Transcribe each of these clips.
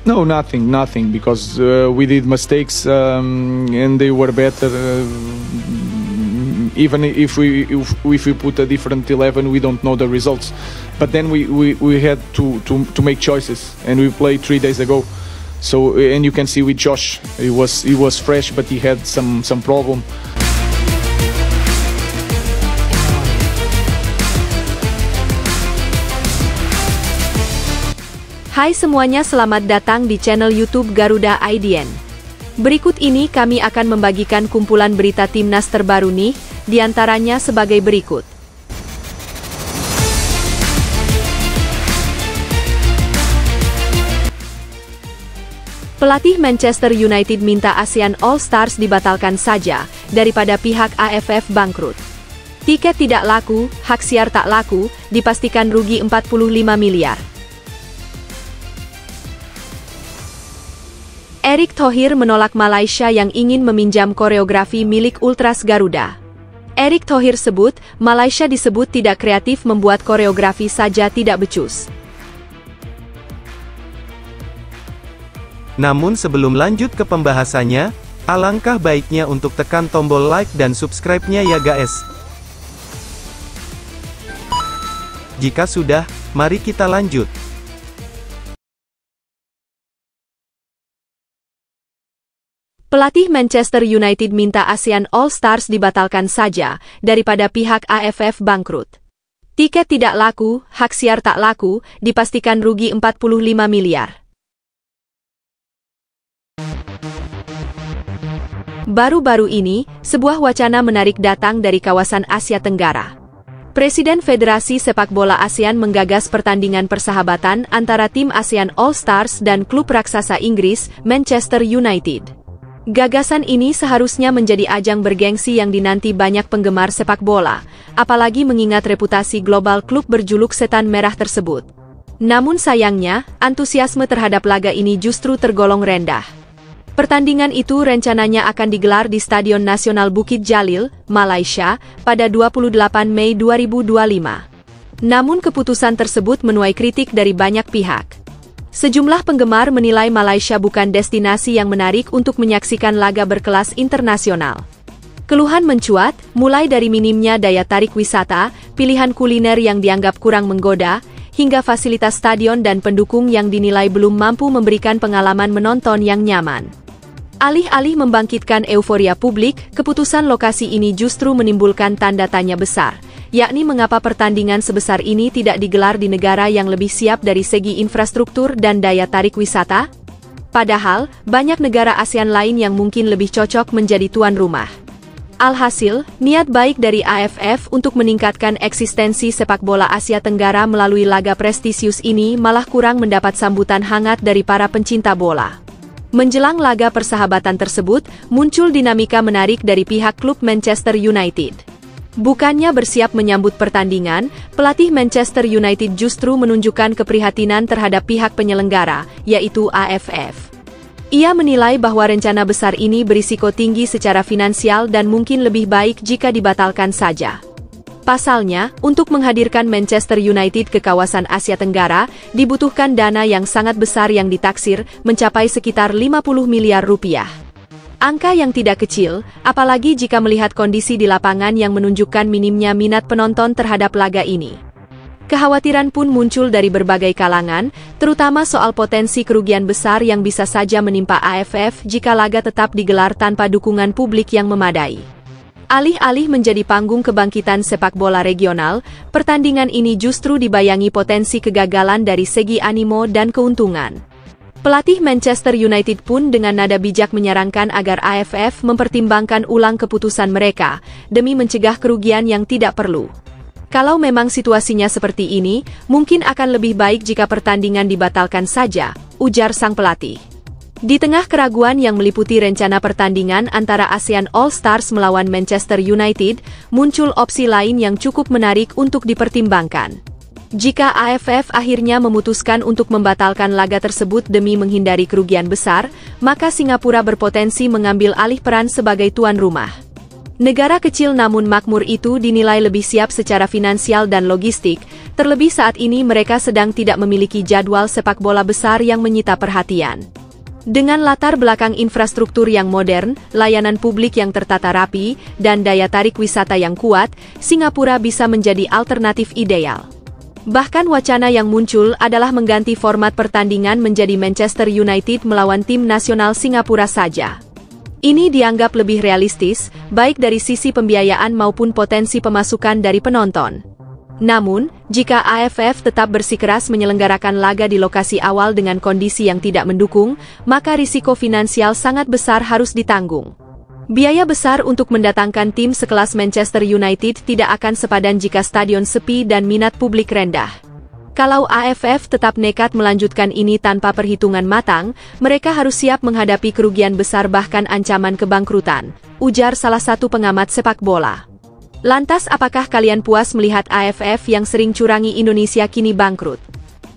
No, nothing, because we did mistakes and they were better. Even if we put a different 11, we don't know the results. But then we had to make choices, and we played 3 days ago. So, and you can see with Josh, he was fresh, but he had some problem. Hai semuanya, selamat datang di channel YouTube Garuda IDN. Berikut ini kami akan membagikan kumpulan berita timnas terbaru nih, diantaranya sebagai berikut. Pelatih Manchester United minta ASEAN All Stars dibatalkan saja, daripada pihak AFF bangkrut. Tiket tidak laku, hak siar tak laku, dipastikan rugi 45 miliar. Erick Thohir menolak Malaysia yang ingin meminjam koreografi milik Ultras Garuda. Erick Thohir sebut, Malaysia disebut tidak kreatif membuat koreografi saja tidak becus. Namun sebelum lanjut ke pembahasannya, alangkah baiknya untuk tekan tombol like dan subscribe-nya ya guys. Jika sudah, mari kita lanjut. Pelatih Manchester United minta ASEAN All Stars dibatalkan saja, daripada pihak AFF bangkrut. Tiket tidak laku, hak siar tak laku, dipastikan rugi 45 miliar. Baru-baru ini, sebuah wacana menarik datang dari kawasan Asia Tenggara. Presiden Federasi Sepak Bola ASEAN menggagas pertandingan persahabatan antara tim ASEAN All Stars dan klub raksasa Inggris, Manchester United. Gagasan ini seharusnya menjadi ajang bergengsi yang dinanti banyak penggemar sepak bola, apalagi mengingat reputasi global klub berjuluk Setan Merah tersebut. Namun sayangnya, antusiasme terhadap laga ini justru tergolong rendah. Pertandingan itu rencananya akan digelar di Stadion Nasional Bukit Jalil, Malaysia, pada 28 Mei 2025. Namun keputusan tersebut menuai kritik dari banyak pihak. Sejumlah penggemar menilai Malaysia bukan destinasi yang menarik untuk menyaksikan laga berkelas internasional. Keluhan mencuat, mulai dari minimnya daya tarik wisata, pilihan kuliner yang dianggap kurang menggoda, hingga fasilitas stadion dan pendukung yang dinilai belum mampu memberikan pengalaman menonton yang nyaman. Alih-alih membangkitkan euforia publik, keputusan lokasi ini justru menimbulkan tanda tanya besar, yakni mengapa pertandingan sebesar ini tidak digelar di negara yang lebih siap dari segi infrastruktur dan daya tarik wisata? Padahal, banyak negara ASEAN lain yang mungkin lebih cocok menjadi tuan rumah. Alhasil, niat baik dari AFF untuk meningkatkan eksistensi sepak bola Asia Tenggara melalui laga prestisius ini malah kurang mendapat sambutan hangat dari para pencinta bola. Menjelang laga persahabatan tersebut, muncul dinamika menarik dari pihak klub Manchester United. Bukannya bersiap menyambut pertandingan, pelatih Manchester United justru menunjukkan keprihatinan terhadap pihak penyelenggara, yaitu AFF. Ia menilai bahwa rencana besar ini berisiko tinggi secara finansial dan mungkin lebih baik jika dibatalkan saja. Pasalnya, untuk menghadirkan Manchester United ke kawasan Asia Tenggara, dibutuhkan dana yang sangat besar yang ditaksir mencapai sekitar 50 miliar rupiah. Angka yang tidak kecil, apalagi jika melihat kondisi di lapangan yang menunjukkan minimnya minat penonton terhadap laga ini. Kekhawatiran pun muncul dari berbagai kalangan, terutama soal potensi kerugian besar yang bisa saja menimpa AFF jika laga tetap digelar tanpa dukungan publik yang memadai. Alih-alih menjadi panggung kebangkitan sepak bola regional, pertandingan ini justru dibayangi potensi kegagalan dari segi animo dan keuntungan. Pelatih Manchester United pun dengan nada bijak menyarankan agar AFF mempertimbangkan ulang keputusan mereka, demi mencegah kerugian yang tidak perlu. Kalau memang situasinya seperti ini, mungkin akan lebih baik jika pertandingan dibatalkan saja, ujar sang pelatih. Di tengah keraguan yang meliputi rencana pertandingan antara ASEAN All Stars melawan Manchester United, muncul opsi lain yang cukup menarik untuk dipertimbangkan. Jika AFF akhirnya memutuskan untuk membatalkan laga tersebut demi menghindari kerugian besar, maka Singapura berpotensi mengambil alih peran sebagai tuan rumah. Negara kecil namun makmur itu dinilai lebih siap secara finansial dan logistik, terlebih saat ini mereka sedang tidak memiliki jadwal sepak bola besar yang menyita perhatian. Dengan latar belakang infrastruktur yang modern, layanan publik yang tertata rapi, dan daya tarik wisata yang kuat, Singapura bisa menjadi alternatif ideal. Bahkan wacana yang muncul adalah mengganti format pertandingan menjadi Manchester United melawan tim nasional Singapura saja. Ini dianggap lebih realistis, baik dari sisi pembiayaan maupun potensi pemasukan dari penonton. Namun, jika AFF tetap bersikeras menyelenggarakan laga di lokasi awal dengan kondisi yang tidak mendukung, maka risiko finansial sangat besar harus ditanggung. Biaya besar untuk mendatangkan tim sekelas Manchester United tidak akan sepadan jika stadion sepi dan minat publik rendah. Kalau AFF tetap nekat melanjutkan ini tanpa perhitungan matang, mereka harus siap menghadapi kerugian besar bahkan ancaman kebangkrutan, ujar salah satu pengamat sepak bola. Lantas apakah kalian puas melihat AFF yang sering curangi Indonesia kini bangkrut?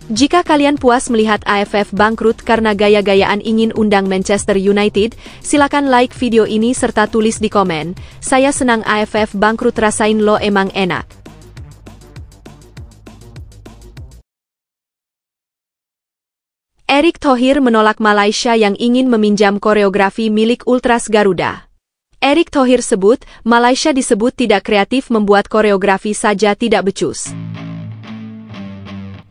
Jika kalian puas melihat AFF bangkrut karena gaya-gayaan ingin undang Manchester United, silakan like video ini serta tulis di komen, "Saya senang AFF bangkrut, rasain lo emang enak." Erick Thohir menolak Malaysia yang ingin meminjam koreografi milik Ultras Garuda. Erick Thohir sebut, Malaysia disebut tidak kreatif membuat koreografi saja tidak becus.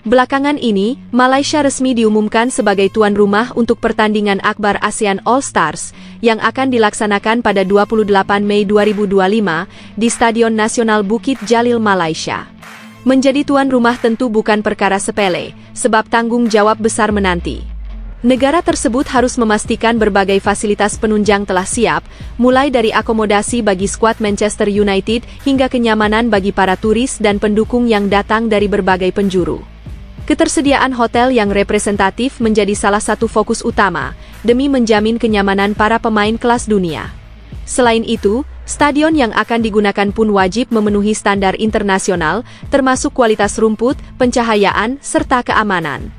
Belakangan ini, Malaysia resmi diumumkan sebagai tuan rumah untuk pertandingan akbar ASEAN All Stars, yang akan dilaksanakan pada 28 Mei 2025, di Stadion Nasional Bukit Jalil, Malaysia. Menjadi tuan rumah tentu bukan perkara sepele, sebab tanggung jawab besar menanti. Negara tersebut harus memastikan berbagai fasilitas penunjang telah siap, mulai dari akomodasi bagi skuad Manchester United hingga kenyamanan bagi para turis dan pendukung yang datang dari berbagai penjuru. Ketersediaan hotel yang representatif menjadi salah satu fokus utama, demi menjamin kenyamanan para pemain kelas dunia. Selain itu, stadion yang akan digunakan pun wajib memenuhi standar internasional, termasuk kualitas rumput, pencahayaan, serta keamanan.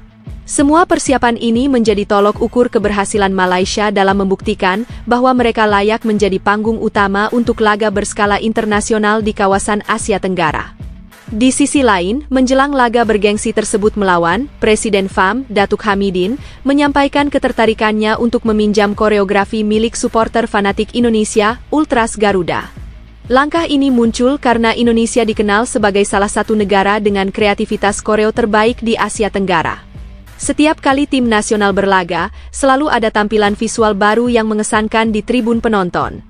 Semua persiapan ini menjadi tolok ukur keberhasilan Malaysia dalam membuktikan bahwa mereka layak menjadi panggung utama untuk laga berskala internasional di kawasan Asia Tenggara. Di sisi lain, menjelang laga bergengsi tersebut melawan, Presiden FAM, Datuk Hamidin, menyampaikan ketertarikannya untuk meminjam koreografi milik supporter fanatik Indonesia, Ultras Garuda. Langkah ini muncul karena Indonesia dikenal sebagai salah satu negara dengan kreativitas koreo terbaik di Asia Tenggara. Setiap kali tim nasional berlaga, selalu ada tampilan visual baru yang mengesankan di tribun penonton.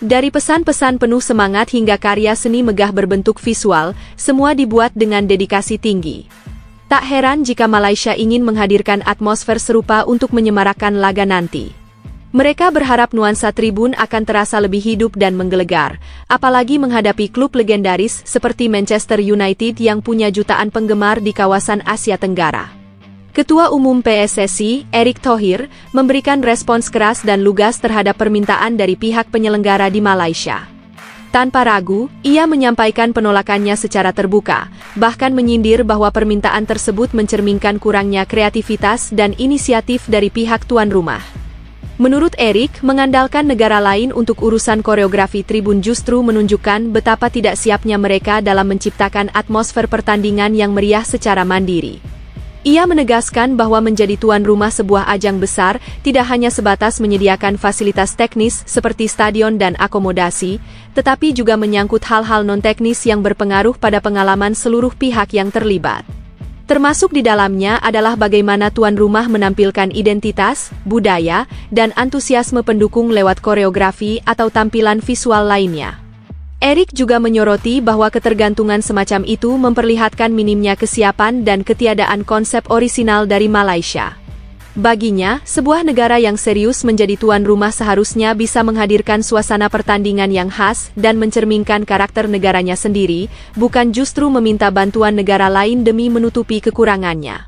Dari pesan-pesan penuh semangat hingga karya seni megah berbentuk visual, semua dibuat dengan dedikasi tinggi. Tak heran jika Malaysia ingin menghadirkan atmosfer serupa untuk menyemarakkan laga nanti. Mereka berharap nuansa tribun akan terasa lebih hidup dan menggelegar, apalagi menghadapi klub legendaris seperti Manchester United yang punya jutaan penggemar di kawasan Asia Tenggara. Ketua Umum PSSI, Erick Thohir, memberikan respons keras dan lugas terhadap permintaan dari pihak penyelenggara di Malaysia. Tanpa ragu, ia menyampaikan penolakannya secara terbuka, bahkan menyindir bahwa permintaan tersebut mencerminkan kurangnya kreativitas dan inisiatif dari pihak tuan rumah. Menurut Erick, mengandalkan negara lain untuk urusan koreografi tribun justru menunjukkan betapa tidak siapnya mereka dalam menciptakan atmosfer pertandingan yang meriah secara mandiri. Ia menegaskan bahwa menjadi tuan rumah sebuah ajang besar tidak hanya sebatas menyediakan fasilitas teknis seperti stadion dan akomodasi, tetapi juga menyangkut hal-hal non-teknis yang berpengaruh pada pengalaman seluruh pihak yang terlibat. Termasuk di dalamnya adalah bagaimana tuan rumah menampilkan identitas, budaya, dan antusiasme pendukung lewat koreografi atau tampilan visual lainnya. Erick juga menyoroti bahwa ketergantungan semacam itu memperlihatkan minimnya kesiapan dan ketiadaan konsep orisinal dari Malaysia. Baginya, sebuah negara yang serius menjadi tuan rumah seharusnya bisa menghadirkan suasana pertandingan yang khas dan mencerminkan karakter negaranya sendiri, bukan justru meminta bantuan negara lain demi menutupi kekurangannya.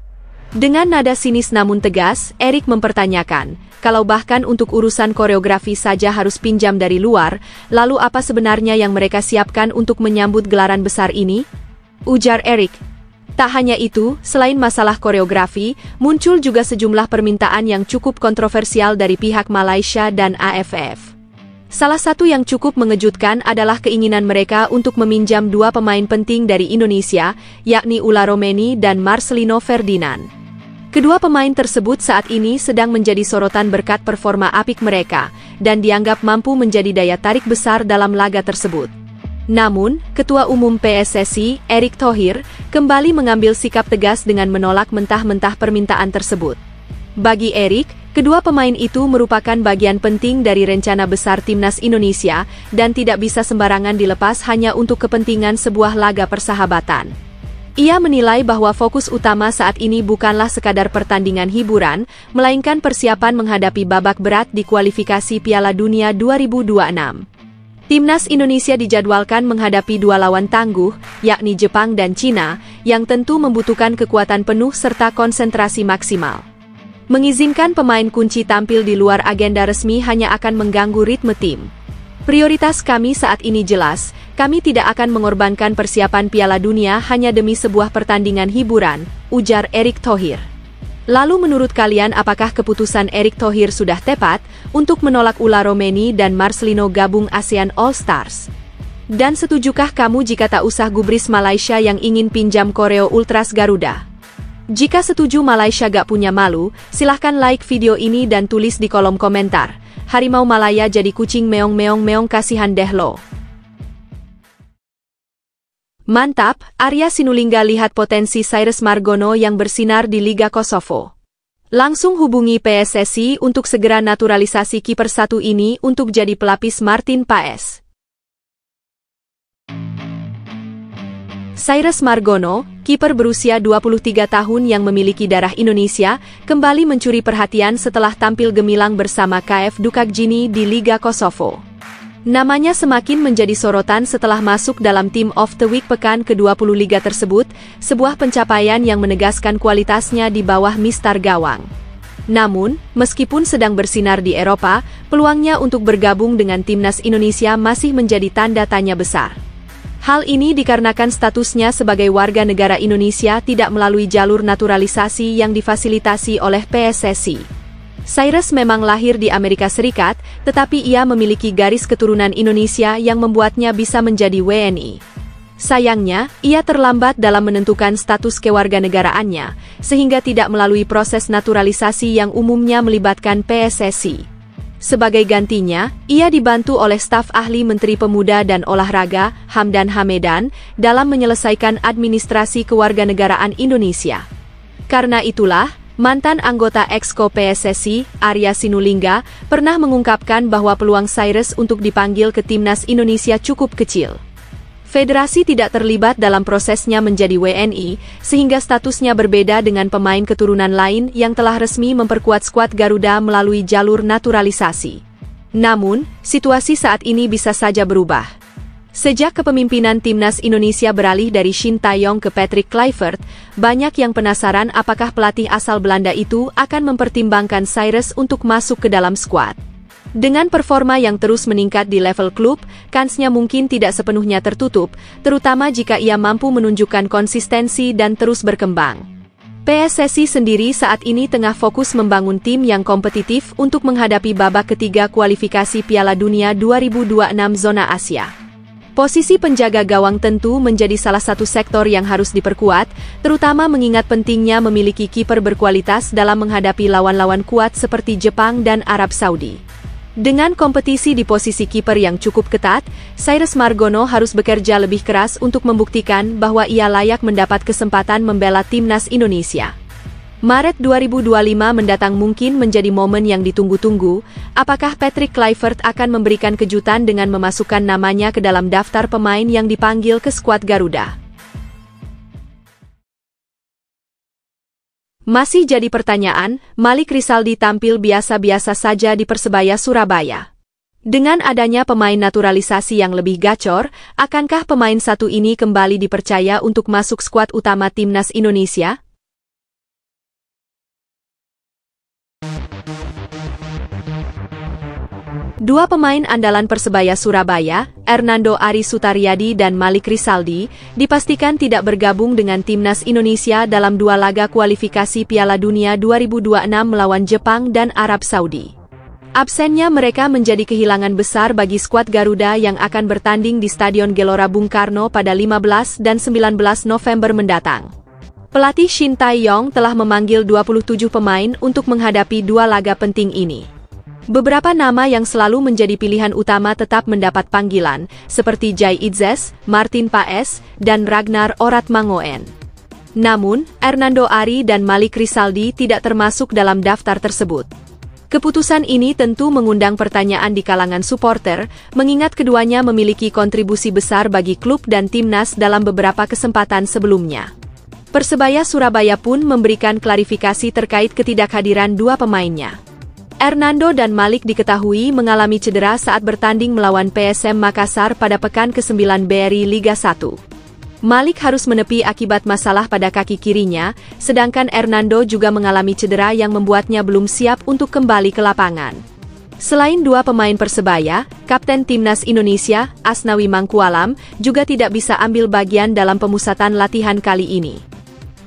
Dengan nada sinis namun tegas, Erick mempertanyakan, kalau bahkan untuk urusan koreografi saja harus pinjam dari luar, lalu apa sebenarnya yang mereka siapkan untuk menyambut gelaran besar ini? Ujar Erick. Tak hanya itu, selain masalah koreografi, muncul juga sejumlah permintaan yang cukup kontroversial dari pihak Malaysia dan AFF. Salah satu yang cukup mengejutkan adalah keinginan mereka untuk meminjam dua pemain penting dari Indonesia, yakni Ula Romeni dan Marcelino Ferdinand. Kedua pemain tersebut saat ini sedang menjadi sorotan berkat performa apik mereka, dan dianggap mampu menjadi daya tarik besar dalam laga tersebut. Namun, Ketua Umum PSSI, Erick Thohir, kembali mengambil sikap tegas dengan menolak mentah-mentah permintaan tersebut. Bagi Erick, kedua pemain itu merupakan bagian penting dari rencana besar Timnas Indonesia dan tidak bisa sembarangan dilepas hanya untuk kepentingan sebuah laga persahabatan. Ia menilai bahwa fokus utama saat ini bukanlah sekadar pertandingan hiburan, melainkan persiapan menghadapi babak berat di kualifikasi Piala Dunia 2026. Timnas Indonesia dijadwalkan menghadapi dua lawan tangguh, yakni Jepang dan Cina, yang tentu membutuhkan kekuatan penuh serta konsentrasi maksimal. Mengizinkan pemain kunci tampil di luar agenda resmi hanya akan mengganggu ritme tim. Prioritas kami saat ini jelas, kami tidak akan mengorbankan persiapan Piala Dunia hanya demi sebuah pertandingan hiburan, ujar Erick Thohir. Lalu menurut kalian apakah keputusan Erick Thohir sudah tepat untuk menolak Ula Romeni dan Marcelino gabung ASEAN All Stars? Dan setujukah kamu jika tak usah gubris Malaysia yang ingin pinjam koreo Ultras Garuda? Jika setuju Malaysia gak punya malu, silahkan like video ini dan tulis di kolom komentar. Harimau Malaya jadi kucing meong-meong-meong kasihan deh lo. Mantap, Arya Sinulinga lihat potensi Cyrus Margono yang bersinar di Liga Kosovo. Langsung hubungi PSSI untuk segera naturalisasi kiper satu ini untuk jadi pelapis Martin Paes. Cyrus Margono, kiper berusia 23 tahun yang memiliki darah Indonesia, kembali mencuri perhatian setelah tampil gemilang bersama KF Dukakjini di Liga Kosovo. Namanya semakin menjadi sorotan setelah masuk dalam Team of the Week pekan ke-20 Liga tersebut, sebuah pencapaian yang menegaskan kualitasnya di bawah mistar gawang. Namun, meskipun sedang bersinar di Eropa, peluangnya untuk bergabung dengan Timnas Indonesia masih menjadi tanda tanya besar. Hal ini dikarenakan statusnya sebagai warga negara Indonesia tidak melalui jalur naturalisasi yang difasilitasi oleh PSSI. Cyrus memang lahir di Amerika Serikat, tetapi ia memiliki garis keturunan Indonesia yang membuatnya bisa menjadi WNI. Sayangnya, ia terlambat dalam menentukan status kewarganegaraannya, sehingga tidak melalui proses naturalisasi yang umumnya melibatkan PSSI. Sebagai gantinya, ia dibantu oleh staf ahli Menteri Pemuda dan Olahraga, Hamdan Hamedan, dalam menyelesaikan administrasi kewarganegaraan Indonesia. Karena itulah, mantan anggota Exco PSSI, Arya Sinulinga, pernah mengungkapkan bahwa peluang Cyrus untuk dipanggil ke Timnas Indonesia cukup kecil. Federasi tidak terlibat dalam prosesnya menjadi WNI, sehingga statusnya berbeda dengan pemain keturunan lain yang telah resmi memperkuat skuad Garuda melalui jalur naturalisasi. Namun, situasi saat ini bisa saja berubah. Sejak kepemimpinan Timnas Indonesia beralih dari Shin Tae-yong ke Patrick Kluivert, banyak yang penasaran apakah pelatih asal Belanda itu akan mempertimbangkan Cyrus untuk masuk ke dalam skuad. Dengan performa yang terus meningkat di level klub, kansnya mungkin tidak sepenuhnya tertutup, terutama jika ia mampu menunjukkan konsistensi dan terus berkembang. PSSI sendiri saat ini tengah fokus membangun tim yang kompetitif untuk menghadapi babak ketiga kualifikasi Piala Dunia 2026 zona Asia. Posisi penjaga gawang tentu menjadi salah satu sektor yang harus diperkuat, terutama mengingat pentingnya memiliki kiper berkualitas dalam menghadapi lawan-lawan kuat seperti Jepang dan Arab Saudi. Dengan kompetisi di posisi kiper yang cukup ketat, Cyrus Margono harus bekerja lebih keras untuk membuktikan bahwa ia layak mendapat kesempatan membela Timnas Indonesia. Maret 2025 mendatang mungkin menjadi momen yang ditunggu-tunggu. Apakah Patrick Kluivert akan memberikan kejutan dengan memasukkan namanya ke dalam daftar pemain yang dipanggil ke skuad Garuda? Masih jadi pertanyaan, Malik Rizaldi tampil biasa-biasa saja di Persebaya Surabaya. Dengan adanya pemain naturalisasi yang lebih gacor, akankah pemain satu ini kembali dipercaya untuk masuk skuad utama Timnas Indonesia? Dua pemain andalan Persebaya Surabaya, Hernando Ari Sutaryadi dan Malik Rizaldi, dipastikan tidak bergabung dengan Timnas Indonesia dalam dua laga kualifikasi Piala Dunia 2026 melawan Jepang dan Arab Saudi. Absennya mereka menjadi kehilangan besar bagi skuad Garuda yang akan bertanding di Stadion Gelora Bung Karno pada 15 dan 19 November mendatang. Pelatih Shin Tae-yong telah memanggil 27 pemain untuk menghadapi dua laga penting ini. Beberapa nama yang selalu menjadi pilihan utama tetap mendapat panggilan, seperti Jai Itzes, Martin Paes, dan Ragnar Oratmangoen. Namun, Hernando Ari dan Malik Rizaldi tidak termasuk dalam daftar tersebut. Keputusan ini tentu mengundang pertanyaan di kalangan supporter, mengingat keduanya memiliki kontribusi besar bagi klub dan timnas dalam beberapa kesempatan sebelumnya. Persebaya Surabaya pun memberikan klarifikasi terkait ketidakhadiran dua pemainnya. Hernando dan Malik diketahui mengalami cedera saat bertanding melawan PSM Makassar pada pekan ke-9 BRI Liga 1. Malik harus menepi akibat masalah pada kaki kirinya, sedangkan Hernando juga mengalami cedera yang membuatnya belum siap untuk kembali ke lapangan. Selain dua pemain Persebaya, Kapten Timnas Indonesia, Asnawi Mangkualam, juga tidak bisa ambil bagian dalam pemusatan latihan kali ini.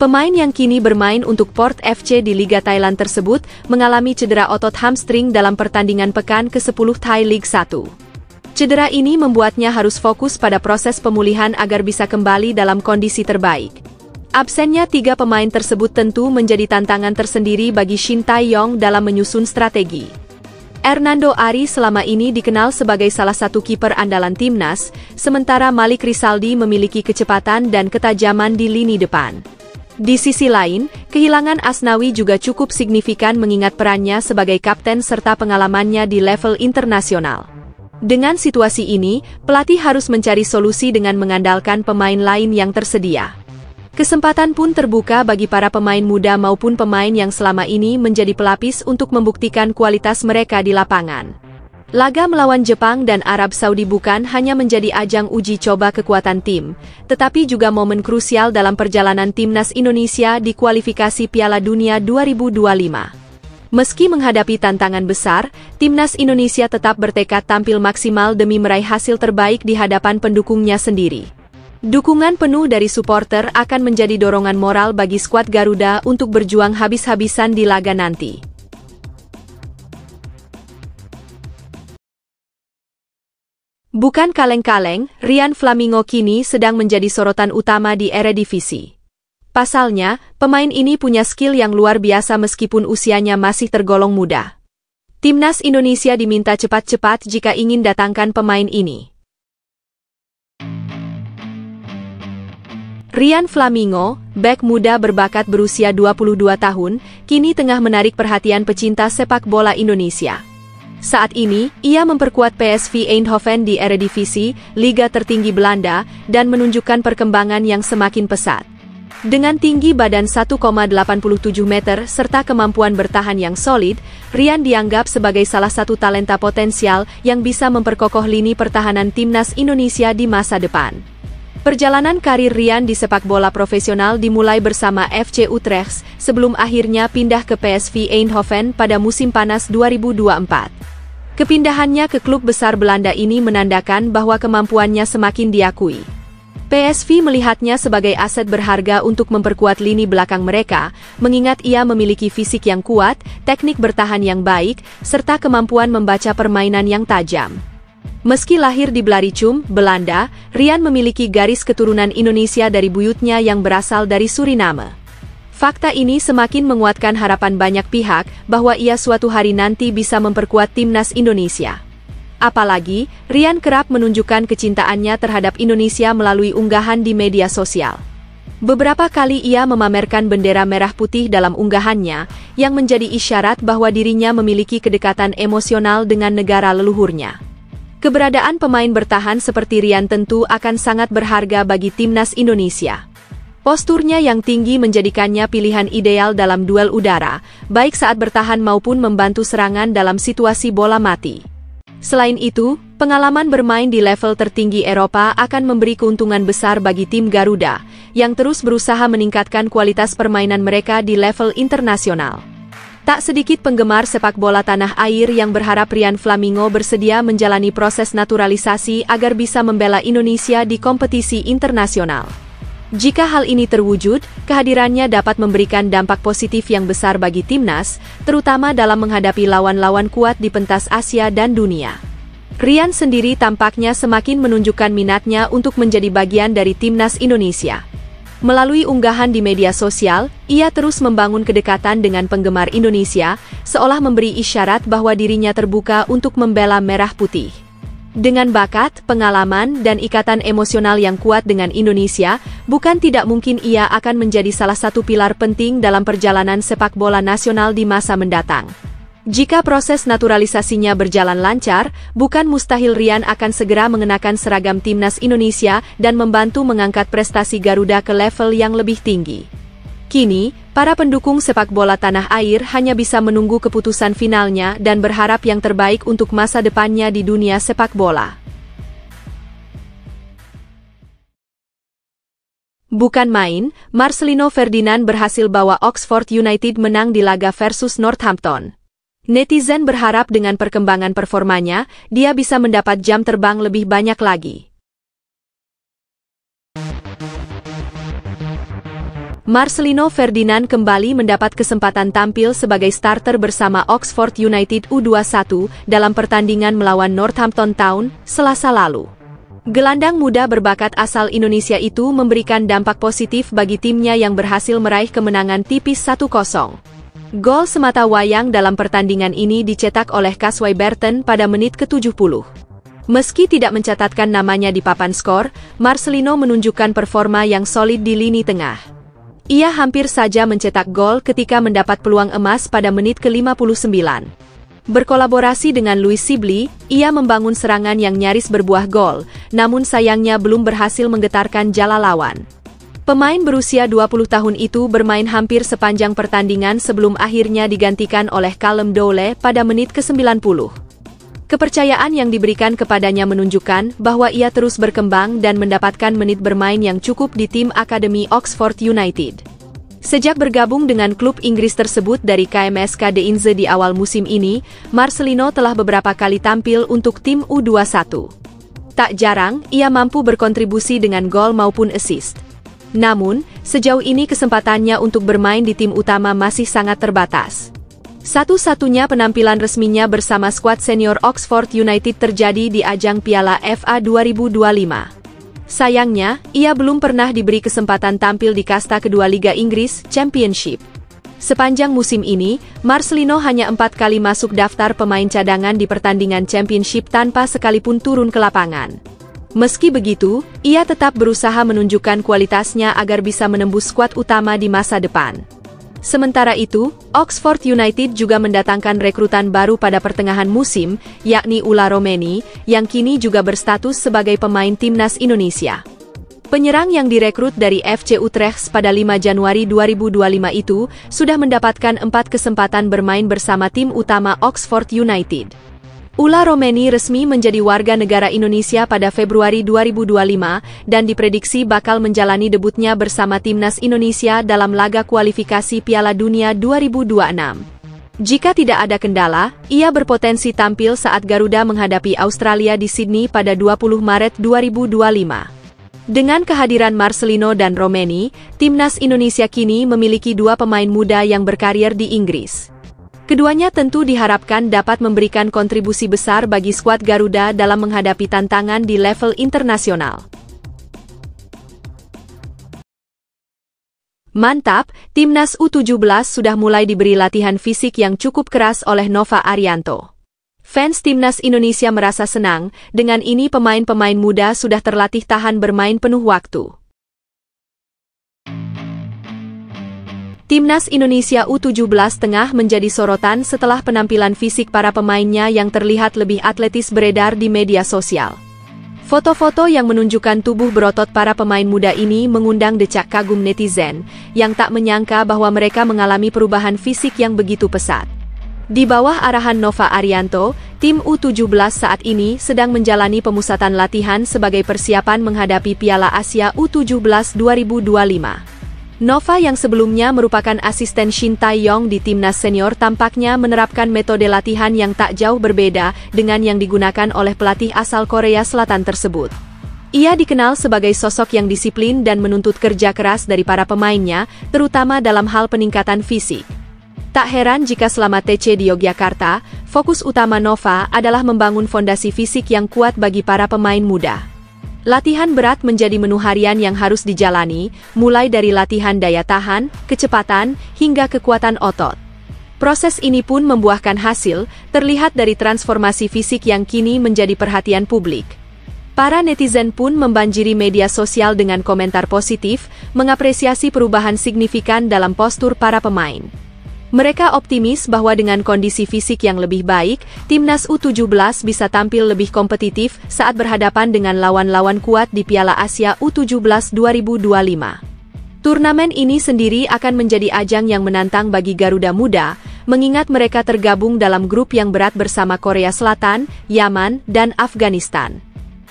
Pemain yang kini bermain untuk Port FC di Liga Thailand tersebut mengalami cedera otot hamstring dalam pertandingan pekan ke-10 Thai League 1. Cedera ini membuatnya harus fokus pada proses pemulihan agar bisa kembali dalam kondisi terbaik. Absennya tiga pemain tersebut tentu menjadi tantangan tersendiri bagi Shin Tae-yong dalam menyusun strategi. Hernando Ari selama ini dikenal sebagai salah satu kiper andalan timnas, sementara Malik Rizaldi memiliki kecepatan dan ketajaman di lini depan. Di sisi lain, kehilangan Asnawi juga cukup signifikan mengingat perannya sebagai kapten serta pengalamannya di level internasional. Dengan situasi ini, pelatih harus mencari solusi dengan mengandalkan pemain lain yang tersedia. Kesempatan pun terbuka bagi para pemain muda maupun pemain yang selama ini menjadi pelapis untuk membuktikan kualitas mereka di lapangan. Laga melawan Jepang dan Arab Saudi bukan hanya menjadi ajang uji coba kekuatan tim, tetapi juga momen krusial dalam perjalanan timnas Indonesia di kualifikasi Piala Dunia 2025. Meski menghadapi tantangan besar, timnas Indonesia tetap bertekad tampil maksimal demi meraih hasil terbaik di hadapan pendukungnya sendiri. Dukungan penuh dari supporter akan menjadi dorongan moral bagi skuad Garuda untuk berjuang habis-habisan di laga nanti. Bukan kaleng-kaleng, Ryan Flamingo kini sedang menjadi sorotan utama di Eredivisie. Pasalnya, pemain ini punya skill yang luar biasa meskipun usianya masih tergolong muda. Timnas Indonesia diminta cepat-cepat jika ingin datangkan pemain ini. Ryan Flamingo, bek muda berbakat berusia 22 tahun, kini tengah menarik perhatian pecinta sepak bola Indonesia. Saat ini, ia memperkuat PSV Eindhoven di Eredivisie, liga tertinggi Belanda, dan menunjukkan perkembangan yang semakin pesat. Dengan tinggi badan 1,87 meter serta kemampuan bertahan yang solid, Ryan dianggap sebagai salah satu talenta potensial yang bisa memperkokoh lini pertahanan timnas Indonesia di masa depan. Perjalanan karir Ryan di sepak bola profesional dimulai bersama FC Utrecht sebelum akhirnya pindah ke PSV Eindhoven pada musim panas 2024. Kepindahannya ke klub besar Belanda ini menandakan bahwa kemampuannya semakin diakui. PSV melihatnya sebagai aset berharga untuk memperkuat lini belakang mereka, mengingat ia memiliki fisik yang kuat, teknik bertahan yang baik, serta kemampuan membaca permainan yang tajam. Meski lahir di Blaricum, Belanda, Ryan memiliki garis keturunan Indonesia dari buyutnya yang berasal dari Suriname. Fakta ini semakin menguatkan harapan banyak pihak bahwa ia suatu hari nanti bisa memperkuat timnas Indonesia. Apalagi, Ryan kerap menunjukkan kecintaannya terhadap Indonesia melalui unggahan di media sosial. Beberapa kali ia memamerkan bendera merah putih dalam unggahannya, yang menjadi isyarat bahwa dirinya memiliki kedekatan emosional dengan negara leluhurnya. Keberadaan pemain bertahan seperti Ryan tentu akan sangat berharga bagi timnas Indonesia. Posturnya yang tinggi menjadikannya pilihan ideal dalam duel udara, baik saat bertahan maupun membantu serangan dalam situasi bola mati. Selain itu, pengalaman bermain di level tertinggi Eropa akan memberi keuntungan besar bagi tim Garuda, yang terus berusaha meningkatkan kualitas permainan mereka di level internasional. Tak sedikit penggemar sepak bola tanah air yang berharap Ryan Flamingo bersedia menjalani proses naturalisasi agar bisa membela Indonesia di kompetisi internasional. Jika hal ini terwujud, kehadirannya dapat memberikan dampak positif yang besar bagi timnas, terutama dalam menghadapi lawan-lawan kuat di pentas Asia dan dunia. Rian sendiri tampaknya semakin menunjukkan minatnya untuk menjadi bagian dari timnas Indonesia. Melalui unggahan di media sosial, ia terus membangun kedekatan dengan penggemar Indonesia, seolah memberi isyarat bahwa dirinya terbuka untuk membela merah putih. Dengan bakat, pengalaman, dan ikatan emosional yang kuat dengan Indonesia, bukan tidak mungkin ia akan menjadi salah satu pilar penting dalam perjalanan sepak bola nasional di masa mendatang. Jika proses naturalisasinya berjalan lancar, bukan mustahil Rian akan segera mengenakan seragam timnas Indonesia dan membantu mengangkat prestasi Garuda ke level yang lebih tinggi. Kini, para pendukung sepak bola tanah air hanya bisa menunggu keputusan finalnya dan berharap yang terbaik untuk masa depannya di dunia sepak bola. Bukan main, Marcelino Ferdinand berhasil bawa Oxford United menang di laga versus Northampton. Netizen berharap dengan perkembangan performanya, dia bisa mendapat jam terbang lebih banyak lagi. Marcelino Ferdinand kembali mendapat kesempatan tampil sebagai starter bersama Oxford United U21 dalam pertandingan melawan Northampton Town, Selasa lalu. Gelandang muda berbakat asal Indonesia itu memberikan dampak positif bagi timnya yang berhasil meraih kemenangan tipis 1-0. Gol semata wayang dalam pertandingan ini dicetak oleh Casway Burton pada menit ke-70. Meski tidak mencatatkan namanya di papan skor, Marcelino menunjukkan performa yang solid di lini tengah. Ia hampir saja mencetak gol ketika mendapat peluang emas pada menit ke-59. Berkolaborasi dengan Louis Sibley, ia membangun serangan yang nyaris berbuah gol, namun sayangnya belum berhasil menggetarkan jala lawan. Pemain berusia 20 tahun itu bermain hampir sepanjang pertandingan sebelum akhirnya digantikan oleh Callum Dowle pada menit ke-90. Kepercayaan yang diberikan kepadanya menunjukkan bahwa ia terus berkembang dan mendapatkan menit bermain yang cukup di tim Akademi Oxford United. Sejak bergabung dengan klub Inggris tersebut dari KMSK Deinze di awal musim ini, Marcelino telah beberapa kali tampil untuk tim U21. Tak jarang, ia mampu berkontribusi dengan gol maupun assist. Namun, sejauh ini kesempatannya untuk bermain di tim utama masih sangat terbatas. Satu-satunya penampilan resminya bersama skuad senior Oxford United terjadi di ajang Piala FA 2025. Sayangnya, ia belum pernah diberi kesempatan tampil di kasta kedua Liga Inggris, Championship. Sepanjang musim ini, Marcelino hanya 4 kali masuk daftar pemain cadangan di pertandingan Championship tanpa sekalipun turun ke lapangan. Meski begitu, ia tetap berusaha menunjukkan kualitasnya agar bisa menembus skuad utama di masa depan. Sementara itu, Oxford United juga mendatangkan rekrutan baru pada pertengahan musim, yakni Ula Romeni, yang kini juga berstatus sebagai pemain timnas Indonesia. Penyerang yang direkrut dari FC Utrecht pada 5 Januari 2025 itu sudah mendapatkan 4 kesempatan bermain bersama tim utama Oxford United. Ula Romeni resmi menjadi warga negara Indonesia pada Februari 2025 dan diprediksi bakal menjalani debutnya bersama timnas Indonesia dalam laga kualifikasi Piala Dunia 2026. Jika tidak ada kendala, ia berpotensi tampil saat Garuda menghadapi Australia di Sydney pada 20 Maret 2025. Dengan kehadiran Marcelino dan Romeni, timnas Indonesia kini memiliki 2 pemain muda yang berkarir di Inggris. Keduanya tentu diharapkan dapat memberikan kontribusi besar bagi skuad Garuda dalam menghadapi tantangan di level internasional. Mantap, timnas U17 sudah mulai diberi latihan fisik yang cukup keras oleh Nova Arianto. Fans timnas Indonesia merasa senang, dengan ini pemain-pemain muda sudah terlatih tahan bermain penuh waktu. Timnas Indonesia U17 tengah menjadi sorotan setelah penampilan fisik para pemainnya yang terlihat lebih atletis beredar di media sosial. Foto-foto yang menunjukkan tubuh berotot para pemain muda ini mengundang decak kagum netizen, yang tak menyangka bahwa mereka mengalami perubahan fisik yang begitu pesat. Di bawah arahan Nova Arianto, tim U17 saat ini sedang menjalani pemusatan latihan sebagai persiapan menghadapi Piala Asia U17 2025. Nova yang sebelumnya merupakan asisten Shin Tae-yong di timnas senior tampaknya menerapkan metode latihan yang tak jauh berbeda dengan yang digunakan oleh pelatih asal Korea Selatan tersebut. Ia dikenal sebagai sosok yang disiplin dan menuntut kerja keras dari para pemainnya, terutama dalam hal peningkatan fisik. Tak heran jika selama TC di Yogyakarta, fokus utama Nova adalah membangun fondasi fisik yang kuat bagi para pemain muda. Latihan berat menjadi menu harian yang harus dijalani, mulai dari latihan daya tahan, kecepatan, hingga kekuatan otot. Proses ini pun membuahkan hasil, terlihat dari transformasi fisik yang kini menjadi perhatian publik. Para netizen pun membanjiri media sosial dengan komentar positif, mengapresiasi perubahan signifikan dalam postur para pemain. Mereka optimis bahwa dengan kondisi fisik yang lebih baik, timnas U17 bisa tampil lebih kompetitif saat berhadapan dengan lawan-lawan kuat di Piala Asia U17 2025. Turnamen ini sendiri akan menjadi ajang yang menantang bagi Garuda Muda, mengingat mereka tergabung dalam grup yang berat bersama Korea Selatan, Yaman, dan Afghanistan.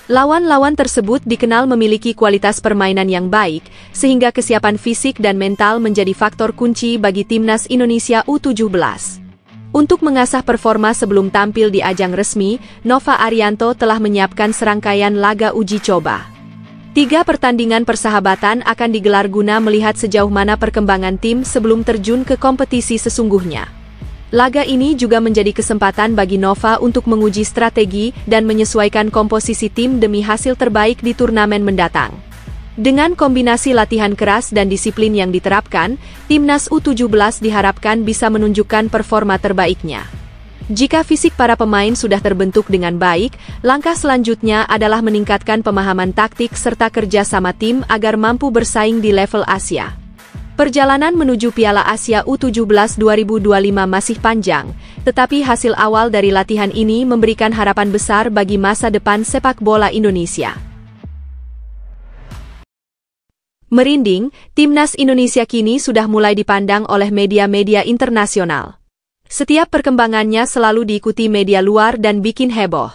Lawan-lawan tersebut dikenal memiliki kualitas permainan yang baik, sehingga kesiapan fisik dan mental menjadi faktor kunci bagi timnas Indonesia U17. Untuk mengasah performa sebelum tampil di ajang resmi, Nova Arianto telah menyiapkan serangkaian laga uji coba. 3 pertandingan persahabatan akan digelar guna melihat sejauh mana perkembangan tim sebelum terjun ke kompetisi sesungguhnya. Laga ini juga menjadi kesempatan bagi Nova untuk menguji strategi dan menyesuaikan komposisi tim demi hasil terbaik di turnamen mendatang. Dengan kombinasi latihan keras dan disiplin yang diterapkan, timnas U17 diharapkan bisa menunjukkan performa terbaiknya. Jika fisik para pemain sudah terbentuk dengan baik, langkah selanjutnya adalah meningkatkan pemahaman taktik serta kerja sama tim agar mampu bersaing di level Asia. Perjalanan menuju Piala Asia U17 2025 masih panjang, tetapi hasil awal dari latihan ini memberikan harapan besar bagi masa depan sepak bola Indonesia. Merinding, timnas Indonesia kini sudah mulai dipandang oleh media-media internasional. Setiap perkembangannya selalu diikuti media luar dan bikin heboh.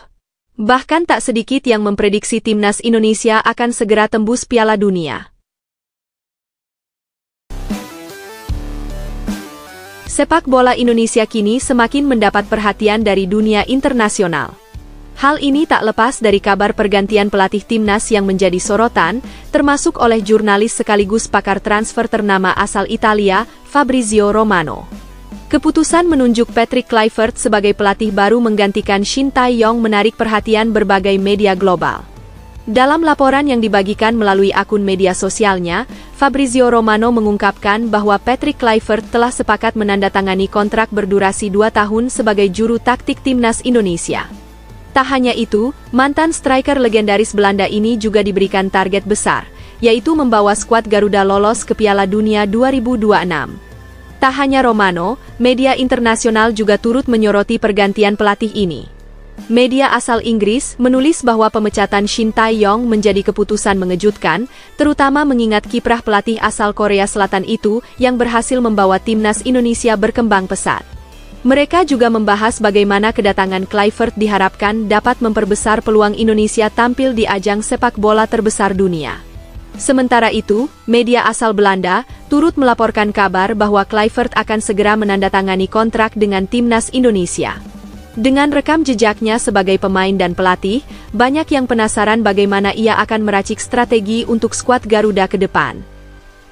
Bahkan tak sedikit yang memprediksi timnas Indonesia akan segera tembus Piala Dunia. Sepak bola Indonesia kini semakin mendapat perhatian dari dunia internasional. Hal ini tak lepas dari kabar pergantian pelatih timnas yang menjadi sorotan, termasuk oleh jurnalis sekaligus pakar transfer ternama asal Italia, Fabrizio Romano. Keputusan menunjuk Patrick Kluivert sebagai pelatih baru menggantikan Shin Tae-yong menarik perhatian berbagai media global. Dalam laporan yang dibagikan melalui akun media sosialnya, Fabrizio Romano mengungkapkan bahwa Patrick Kluivert telah sepakat menandatangani kontrak berdurasi 2 tahun sebagai juru taktik timnas Indonesia. Tak hanya itu, mantan striker legendaris Belanda ini juga diberikan target besar, yaitu membawa skuad Garuda lolos ke Piala Dunia 2026. Tak hanya Romano, media internasional juga turut menyoroti pergantian pelatih ini. Media asal Inggris menulis bahwa pemecatan Shin Tae-yong menjadi keputusan mengejutkan, terutama mengingat kiprah pelatih asal Korea Selatan itu yang berhasil membawa timnas Indonesia berkembang pesat. Mereka juga membahas bagaimana kedatangan Kluivert diharapkan dapat memperbesar peluang Indonesia tampil di ajang sepak bola terbesar dunia. Sementara itu, media asal Belanda turut melaporkan kabar bahwa Kluivert akan segera menandatangani kontrak dengan timnas Indonesia. Dengan rekam jejaknya sebagai pemain dan pelatih, banyak yang penasaran bagaimana ia akan meracik strategi untuk skuad Garuda ke depan.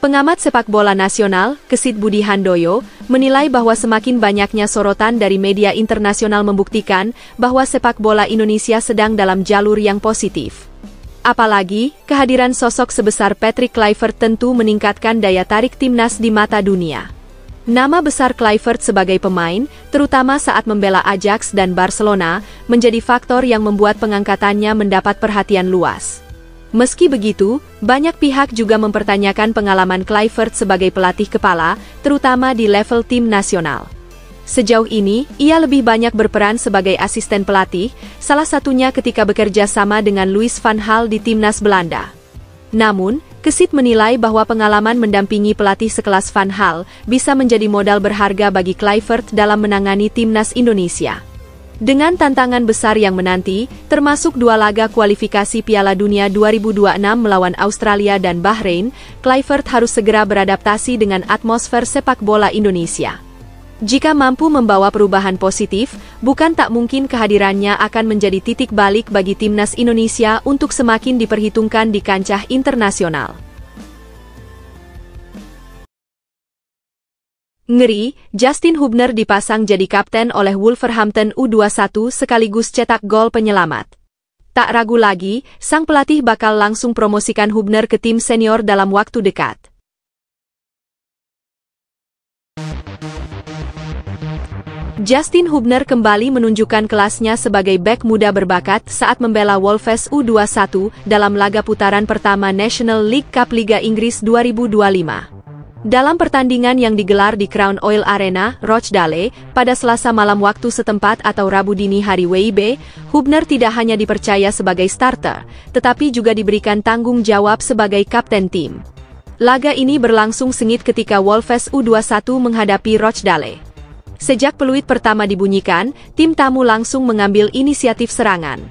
Pengamat sepak bola nasional, Kesit Budi Handoyo, menilai bahwa semakin banyaknya sorotan dari media internasional membuktikan bahwa sepak bola Indonesia sedang dalam jalur yang positif. Apalagi, kehadiran sosok sebesar Patrick Kluivert tentu meningkatkan daya tarik timnas di mata dunia. Nama besar Kluivert sebagai pemain, terutama saat membela Ajax dan Barcelona, menjadi faktor yang membuat pengangkatannya mendapat perhatian luas. Meski begitu, banyak pihak juga mempertanyakan pengalaman Kluivert sebagai pelatih kepala, terutama di level tim nasional. Sejauh ini, ia lebih banyak berperan sebagai asisten pelatih, salah satunya ketika bekerja sama dengan Louis van Gaal di timnas Belanda. Namun, Kesit menilai bahwa pengalaman mendampingi pelatih sekelas Van Gaal bisa menjadi modal berharga bagi Kluivert dalam menangani timnas Indonesia. Dengan tantangan besar yang menanti, termasuk 2 laga kualifikasi Piala Dunia 2026 melawan Australia dan Bahrain, Kluivert harus segera beradaptasi dengan atmosfer sepak bola Indonesia. Jika mampu membawa perubahan positif, bukan tak mungkin kehadirannya akan menjadi titik balik bagi timnas Indonesia untuk semakin diperhitungkan di kancah internasional. Ngeri, Justin Hubner dipasang jadi kapten oleh Wolverhampton U21 sekaligus cetak gol penyelamat. Tak ragu lagi, sang pelatih bakal langsung promosikan Hubner ke tim senior dalam waktu dekat. Justin Hubner kembali menunjukkan kelasnya sebagai bek muda berbakat saat membela Wolves U21 dalam laga putaran pertama National League Cup Liga Inggris 2025. Dalam pertandingan yang digelar di Crown Oil Arena, Rochdale, pada Selasa malam waktu setempat atau Rabu dini hari WIB, Hubner tidak hanya dipercaya sebagai starter, tetapi juga diberikan tanggung jawab sebagai kapten tim. Laga ini berlangsung sengit ketika Wolves U21 menghadapi Rochdale. Sejak peluit pertama dibunyikan, tim tamu langsung mengambil inisiatif serangan.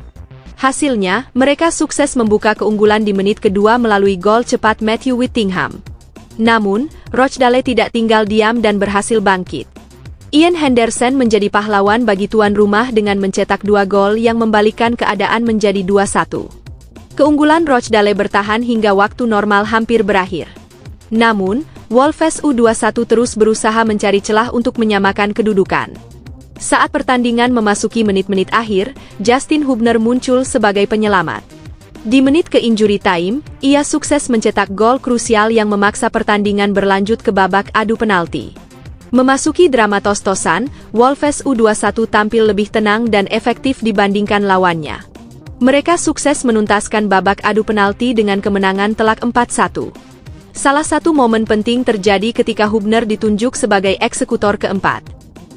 Hasilnya, mereka sukses membuka keunggulan di menit kedua melalui gol cepat Matthew Whittingham. Namun, Rochdale tidak tinggal diam dan berhasil bangkit. Ian Henderson menjadi pahlawan bagi tuan rumah dengan mencetak 2 gol yang membalikkan keadaan menjadi 2-1. Keunggulan Rochdale bertahan hingga waktu normal hampir berakhir. Namun, Wolves U21 terus berusaha mencari celah untuk menyamakan kedudukan. Saat pertandingan memasuki menit-menit akhir, Justin Hubner muncul sebagai penyelamat. Di menit ke injury time, ia sukses mencetak gol krusial yang memaksa pertandingan berlanjut ke babak adu penalti. Memasuki drama tos-tosan, Wolves U21 tampil lebih tenang dan efektif dibandingkan lawannya. Mereka sukses menuntaskan babak adu penalti dengan kemenangan telak 4-1. Salah satu momen penting terjadi ketika Hubner ditunjuk sebagai eksekutor keempat.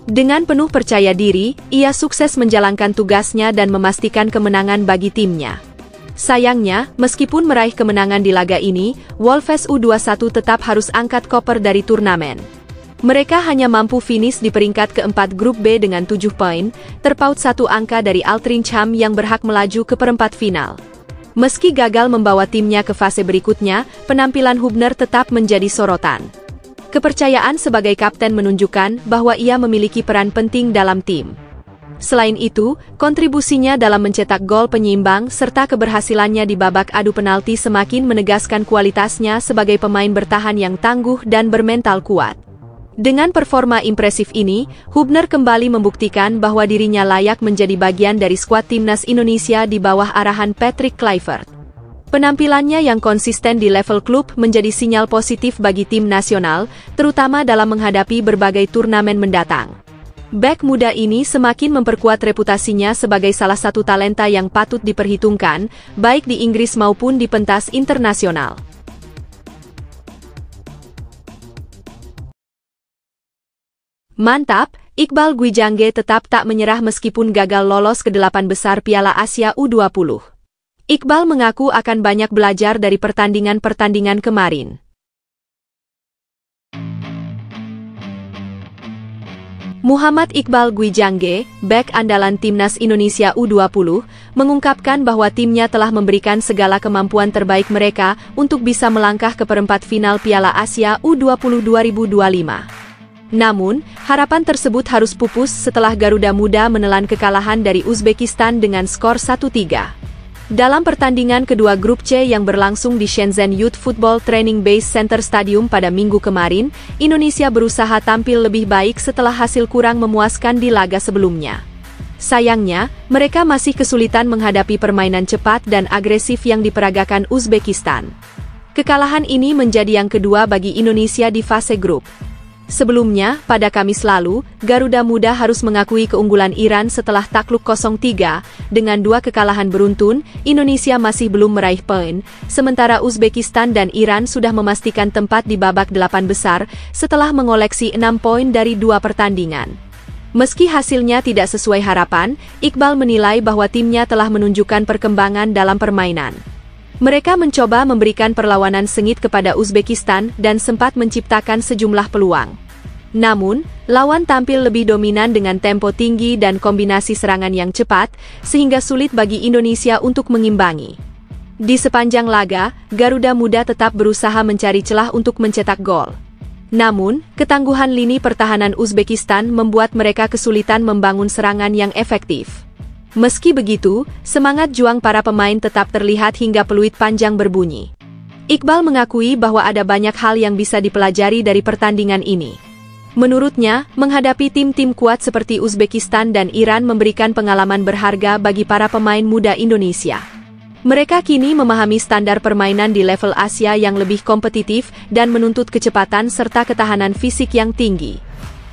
Dengan penuh percaya diri, ia sukses menjalankan tugasnya dan memastikan kemenangan bagi timnya. Sayangnya, meskipun meraih kemenangan di laga ini, Wolves U21 tetap harus angkat koper dari turnamen. Mereka hanya mampu finish di peringkat keempat grup B dengan 7 poin, terpaut 1 angka dari Altrincham yang berhak melaju ke perempat final. Meski gagal membawa timnya ke fase berikutnya, penampilan Hubner tetap menjadi sorotan. Kepercayaan sebagai kapten menunjukkan bahwa ia memiliki peran penting dalam tim. Selain itu, kontribusinya dalam mencetak gol penyeimbang serta keberhasilannya di babak adu penalti semakin menegaskan kualitasnya sebagai pemain bertahan yang tangguh dan bermental kuat. Dengan performa impresif ini, Hubner kembali membuktikan bahwa dirinya layak menjadi bagian dari skuad timnas Indonesia di bawah arahan Patrick Kluivert. Penampilannya yang konsisten di level klub menjadi sinyal positif bagi tim nasional, terutama dalam menghadapi berbagai turnamen mendatang. Bek muda ini semakin memperkuat reputasinya sebagai salah satu talenta yang patut diperhitungkan, baik di Inggris maupun di pentas internasional. Mantap, Iqbal Gwijangge tetap tak menyerah meskipun gagal lolos ke 8 besar Piala Asia U20. Iqbal mengaku akan banyak belajar dari pertandingan-pertandingan kemarin. Muhammad Iqbal Gwijangge, bek andalan timnas Indonesia U20, mengungkapkan bahwa timnya telah memberikan segala kemampuan terbaik mereka untuk bisa melangkah ke perempat final Piala Asia U20 2025. Namun, harapan tersebut harus pupus setelah Garuda Muda menelan kekalahan dari Uzbekistan dengan skor 1-3. Dalam pertandingan kedua grup C yang berlangsung di Shenzhen Youth Football Training Base Center Stadium pada Minggu kemarin, Indonesia berusaha tampil lebih baik setelah hasil kurang memuaskan di laga sebelumnya. Sayangnya, mereka masih kesulitan menghadapi permainan cepat dan agresif yang diperagakan Uzbekistan. Kekalahan ini menjadi yang kedua bagi Indonesia di fase grup. Sebelumnya, pada Kamis lalu, Garuda Muda harus mengakui keunggulan Iran setelah takluk 0-3. Dengan 2 kekalahan beruntun, Indonesia masih belum meraih poin, sementara Uzbekistan dan Iran sudah memastikan tempat di babak 8 besar setelah mengoleksi 6 poin dari 2 pertandingan. Meski hasilnya tidak sesuai harapan, Iqbal menilai bahwa timnya telah menunjukkan perkembangan dalam permainan. Mereka mencoba memberikan perlawanan sengit kepada Uzbekistan dan sempat menciptakan sejumlah peluang. Namun, lawan tampil lebih dominan dengan tempo tinggi dan kombinasi serangan yang cepat, sehingga sulit bagi Indonesia untuk mengimbangi. Di sepanjang laga, Garuda Muda tetap berusaha mencari celah untuk mencetak gol. Namun, ketangguhan lini pertahanan Uzbekistan membuat mereka kesulitan membangun serangan yang efektif. Meski begitu, semangat juang para pemain tetap terlihat hingga peluit panjang berbunyi. Iqbal mengakui bahwa ada banyak hal yang bisa dipelajari dari pertandingan ini. Menurutnya, menghadapi tim-tim kuat seperti Uzbekistan dan Iran memberikan pengalaman berharga bagi para pemain muda Indonesia. Mereka kini memahami standar permainan di level Asia yang lebih kompetitif dan menuntut kecepatan serta ketahanan fisik yang tinggi.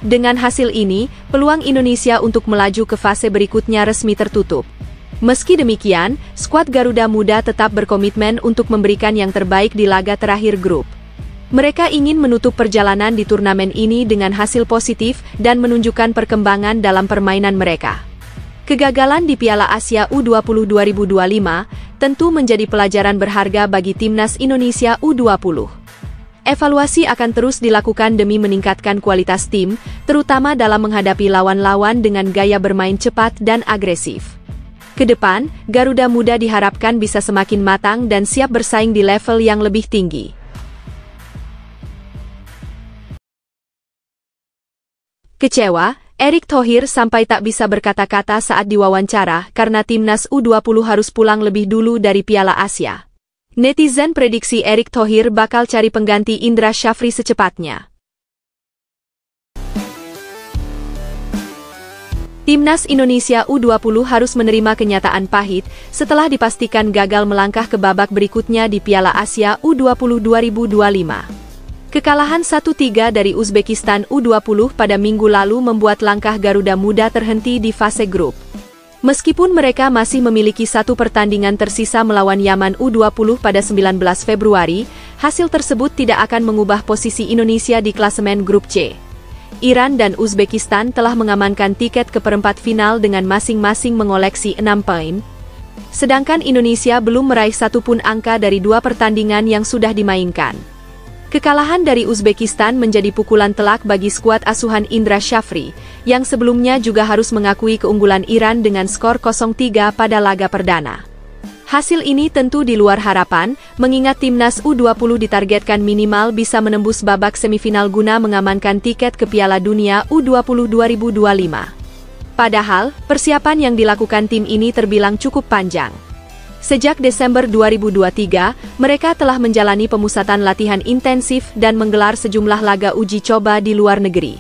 Dengan hasil ini, peluang Indonesia untuk melaju ke fase berikutnya resmi tertutup. Meski demikian, skuad Garuda Muda tetap berkomitmen untuk memberikan yang terbaik di laga terakhir grup. Mereka ingin menutup perjalanan di turnamen ini dengan hasil positif dan menunjukkan perkembangan dalam permainan mereka. Kegagalan di Piala Asia U20 2025 tentu menjadi pelajaran berharga bagi timnas Indonesia U20. Evaluasi akan terus dilakukan demi meningkatkan kualitas tim, terutama dalam menghadapi lawan-lawan dengan gaya bermain cepat dan agresif. Kedepan, Garuda Muda diharapkan bisa semakin matang dan siap bersaing di level yang lebih tinggi. Kecewa, Erick Thohir sampai tak bisa berkata-kata saat diwawancara karena timnas U20 harus pulang lebih dulu dari Piala Asia. Netizen prediksi Erick Thohir bakal cari pengganti Indra Syafri secepatnya. Timnas Indonesia U20 harus menerima kenyataan pahit setelah dipastikan gagal melangkah ke babak berikutnya di Piala Asia U20 2025. Kekalahan 1-3 dari Uzbekistan U20 pada minggu lalu membuat langkah Garuda Muda terhenti di fase grup. Meskipun mereka masih memiliki satu pertandingan tersisa melawan Yaman U20 pada 19 Februari, hasil tersebut tidak akan mengubah posisi Indonesia di klasemen grup C. Iran dan Uzbekistan telah mengamankan tiket ke perempat final dengan masing-masing mengoleksi 6 poin. Sedangkan Indonesia belum meraih satupun angka dari 2 pertandingan yang sudah dimainkan. Kekalahan dari Uzbekistan menjadi pukulan telak bagi skuad asuhan Indra Syafri, yang sebelumnya juga harus mengakui keunggulan Iran dengan skor 0-3 pada laga perdana. Hasil ini tentu di luar harapan, mengingat timnas U20 ditargetkan minimal bisa menembus babak semifinal guna mengamankan tiket ke Piala Dunia U20 2025. Padahal, persiapan yang dilakukan tim ini terbilang cukup panjang. Sejak Desember 2023, mereka telah menjalani pemusatan latihan intensif dan menggelar sejumlah laga uji coba di luar negeri.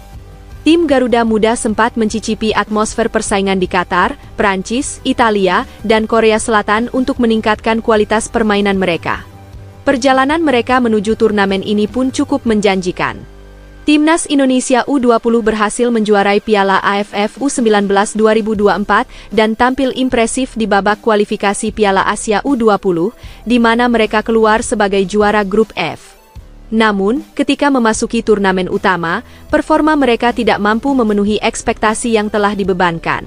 Tim Garuda Muda sempat mencicipi atmosfer persaingan di Qatar, Prancis, Italia, dan Korea Selatan untuk meningkatkan kualitas permainan mereka. Perjalanan mereka menuju turnamen ini pun cukup menjanjikan. Timnas Indonesia U20 berhasil menjuarai Piala AFF U19 2024 dan tampil impresif di babak kualifikasi Piala Asia U20, di mana mereka keluar sebagai juara grup F. Namun, ketika memasuki turnamen utama, performa mereka tidak mampu memenuhi ekspektasi yang telah dibebankan.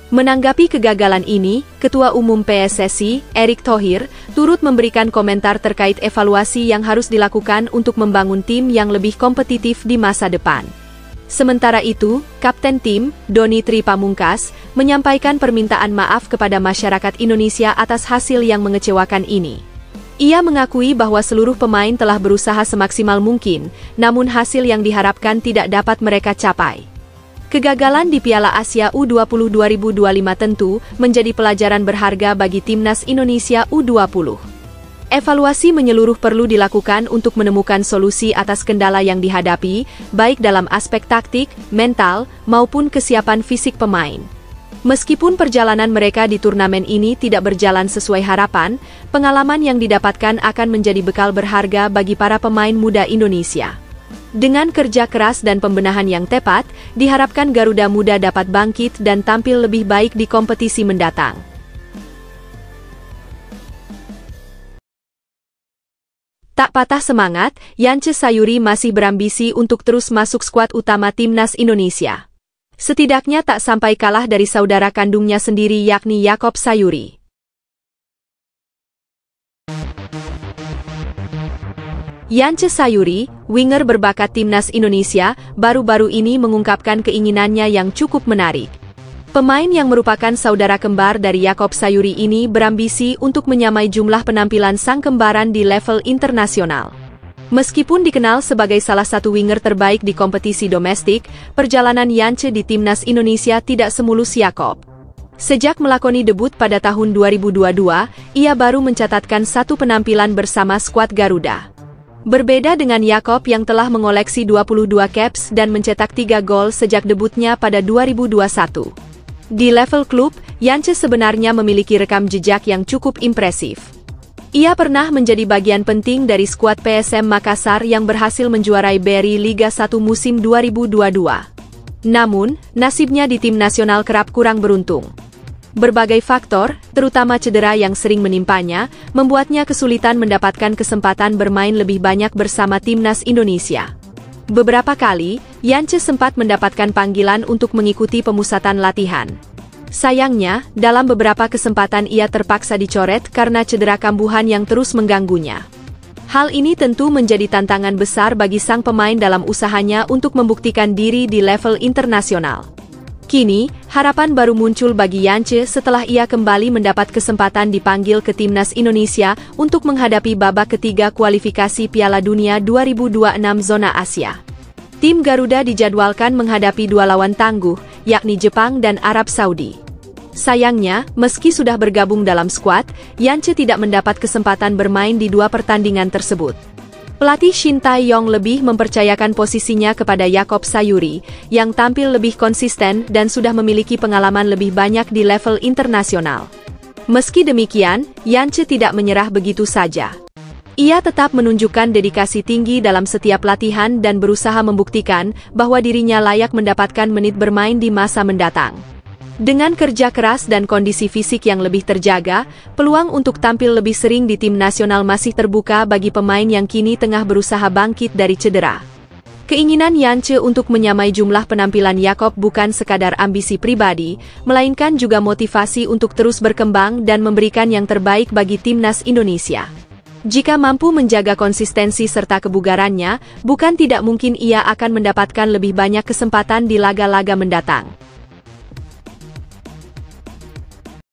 Menanggapi kegagalan ini, Ketua Umum PSSI, Erick Thohir, turut memberikan komentar terkait evaluasi yang harus dilakukan untuk membangun tim yang lebih kompetitif di masa depan. Sementara itu, Kapten tim, Doni Tri Pamungkas, menyampaikan permintaan maaf kepada masyarakat Indonesia atas hasil yang mengecewakan ini. Ia mengakui bahwa seluruh pemain telah berusaha semaksimal mungkin, namun hasil yang diharapkan tidak dapat mereka capai. Kegagalan di Piala Asia U20 2025 tentu menjadi pelajaran berharga bagi timnas Indonesia U20. Evaluasi menyeluruh perlu dilakukan untuk menemukan solusi atas kendala yang dihadapi, baik dalam aspek taktik, mental, maupun kesiapan fisik pemain. Meskipun perjalanan mereka di turnamen ini tidak berjalan sesuai harapan, pengalaman yang didapatkan akan menjadi bekal berharga bagi para pemain muda Indonesia. Dengan kerja keras dan pembenahan yang tepat, diharapkan Garuda Muda dapat bangkit dan tampil lebih baik di kompetisi mendatang. Tak patah semangat, Yance Sayuri masih berambisi untuk terus masuk skuad utama timnas Indonesia. Setidaknya tak sampai kalah dari saudara kandungnya sendiri yakni Yaakob Sayuri. Yance Sayuri, winger berbakat timnas Indonesia, baru-baru ini mengungkapkan keinginannya yang cukup menarik. Pemain yang merupakan saudara kembar dari Yaakob Sayuri ini berambisi untuk menyamai jumlah penampilan sang kembaran di level internasional. Meskipun dikenal sebagai salah satu winger terbaik di kompetisi domestik, perjalanan Yance di timnas Indonesia tidak semulus Yakob. Sejak melakoni debut pada tahun 2022, ia baru mencatatkan satu penampilan bersama skuad Garuda. Berbeda dengan Yakob yang telah mengoleksi 22 caps dan mencetak 3 gol sejak debutnya pada 2021. Di level klub, Yance sebenarnya memiliki rekam jejak yang cukup impresif. Ia pernah menjadi bagian penting dari skuad PSM Makassar yang berhasil menjuarai BRI Liga 1 musim 2022. Namun, nasibnya di tim nasional kerap kurang beruntung. Berbagai faktor, terutama cedera yang sering menimpanya, membuatnya kesulitan mendapatkan kesempatan bermain lebih banyak bersama timnas Indonesia. Beberapa kali, Yance sempat mendapatkan panggilan untuk mengikuti pemusatan latihan. Sayangnya, dalam beberapa kesempatan ia terpaksa dicoret karena cedera kambuhan yang terus mengganggunya. Hal ini tentu menjadi tantangan besar bagi sang pemain dalam usahanya untuk membuktikan diri di level internasional. Kini, harapan baru muncul bagi Yance setelah ia kembali mendapat kesempatan dipanggil ke timnas Indonesia untuk menghadapi babak ketiga kualifikasi Piala Dunia 2026 zona Asia. Tim Garuda dijadwalkan menghadapi dua lawan tangguh, yakni Jepang dan Arab Saudi. Sayangnya, meski sudah bergabung dalam skuad, Yance tidak mendapat kesempatan bermain di dua pertandingan tersebut. Pelatih Shin Tae-yong lebih mempercayakan posisinya kepada Yakob Sayuri, yang tampil lebih konsisten dan sudah memiliki pengalaman lebih banyak di level internasional. Meski demikian, Yance tidak menyerah begitu saja. Ia tetap menunjukkan dedikasi tinggi dalam setiap latihan dan berusaha membuktikan bahwa dirinya layak mendapatkan menit bermain di masa mendatang. Dengan kerja keras dan kondisi fisik yang lebih terjaga, peluang untuk tampil lebih sering di tim nasional masih terbuka bagi pemain yang kini tengah berusaha bangkit dari cedera. Keinginan Yance untuk menyamai jumlah penampilan Yakob bukan sekadar ambisi pribadi, melainkan juga motivasi untuk terus berkembang dan memberikan yang terbaik bagi timnas Indonesia. Jika mampu menjaga konsistensi serta kebugarannya, bukan tidak mungkin ia akan mendapatkan lebih banyak kesempatan di laga-laga mendatang.